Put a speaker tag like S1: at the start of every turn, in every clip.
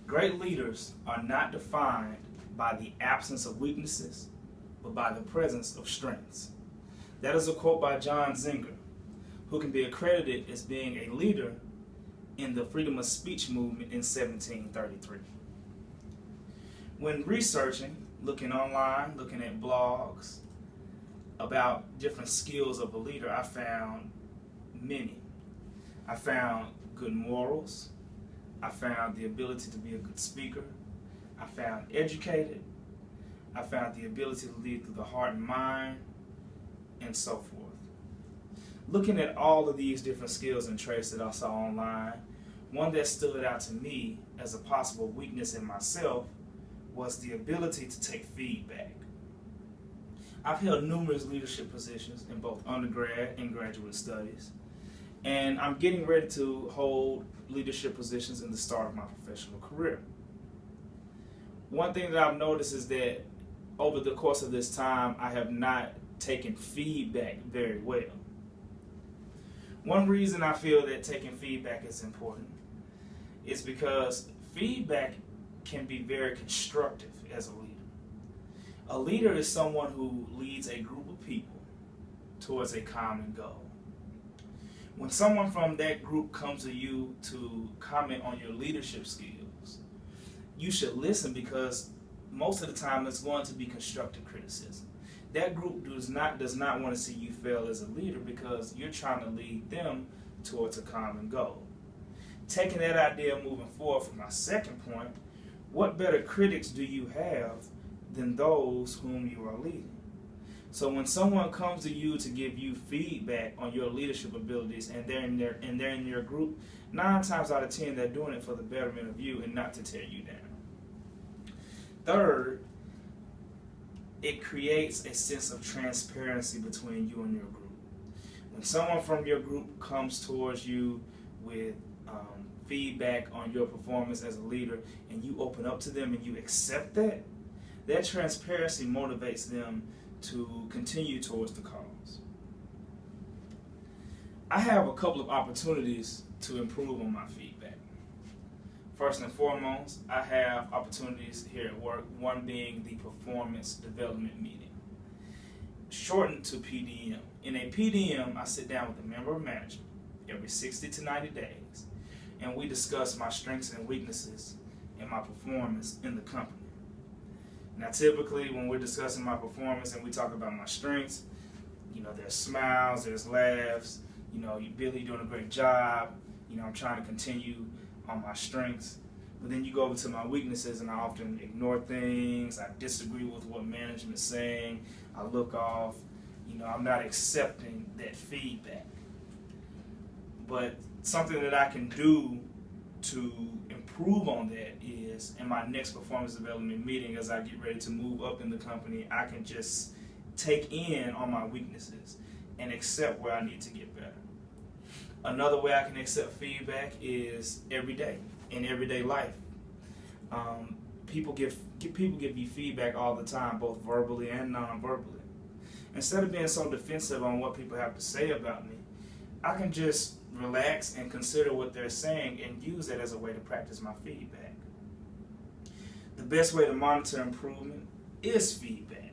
S1: Great leaders are not defined by the absence of weaknesses, but by the presence of strengths. That is a quote by John Zinger, who can be accredited as being a leader in the freedom of speech movement in 1733. When researching, looking online, looking at blogs about different skills of a leader, I found many. I found good morals. I found the ability to be a good speaker. I found educated. I found the ability to lead through the heart and mind, and so forth. Looking at all of these different skills and traits that I saw online, one that stood out to me as a possible weakness in myself was the ability to take feedback. I've held numerous leadership positions in both undergrad and graduate studies, and I'm getting ready to hold leadership positions in the start of my professional career. One thing that I've noticed is that over the course of this time, I have not taken feedback very well. One reason I feel that taking feedback is important is because feedback can be very constructive as a leader. A leader is someone who leads a group of people towards a common goal. When someone from that group comes to you to comment on your leadership skills, you should listen, because most of the time it's going to be constructive criticism. That group does not want to see you fail as a leader, because you're trying to lead them towards a common goal. Taking that idea moving forward for my second point, what better critics do you have than those whom you are leading? So when someone comes to you to give you feedback on your leadership abilities, and they're in your group, 9 times out of 10 they're doing it for the betterment of you and not to tear you down. Third, it creates a sense of transparency between you and your group. When someone from your group comes towards you with feedback on your performance as a leader, and you open up to them and you accept that, that transparency motivates them to continue towards the cause. I have a couple of opportunities to improve on my feedback. First and foremost, I have opportunities here at work, one being the performance development meeting, shortened to PDM. In a PDM, I sit down with a member of management every 60 to 90 days, and we discuss my strengths and weaknesses and my performance in the company. Now, typically, when we're discussing my performance and we talk about my strengths, there's smiles, there's laughs, Billy, you're doing a great job, I'm trying to continue on my strengths. But then you go over to my weaknesses, and I often ignore things, I disagree with what management's saying, I look off, I'm not accepting that feedback. But something that I can do to improve on that is, in my next performance development meeting, as I get ready to move up in the company, I can just take in on my weaknesses and accept where I need to get better. Another way I can accept feedback is every day, in everyday life. People give you feedback all the time, both verbally and non-verbally. Instead of being so defensive on what people have to say about me, I can just relax and consider what they're saying and use that as a way to practice my feedback. The best way to monitor improvement is feedback.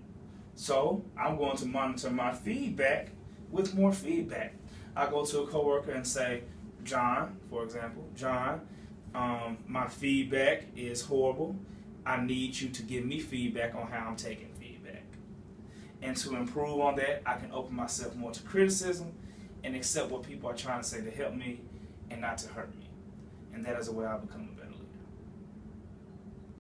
S1: So I'm going to monitor my feedback with more feedback. I go to a coworker and say, John, for example, John, my feedback is horrible. I need you to give me feedback on how I'm taking feedback. And to improve on that, I can open myself more to criticism and accept what people are trying to say to help me and not to hurt me. And that is a way I become a better leader.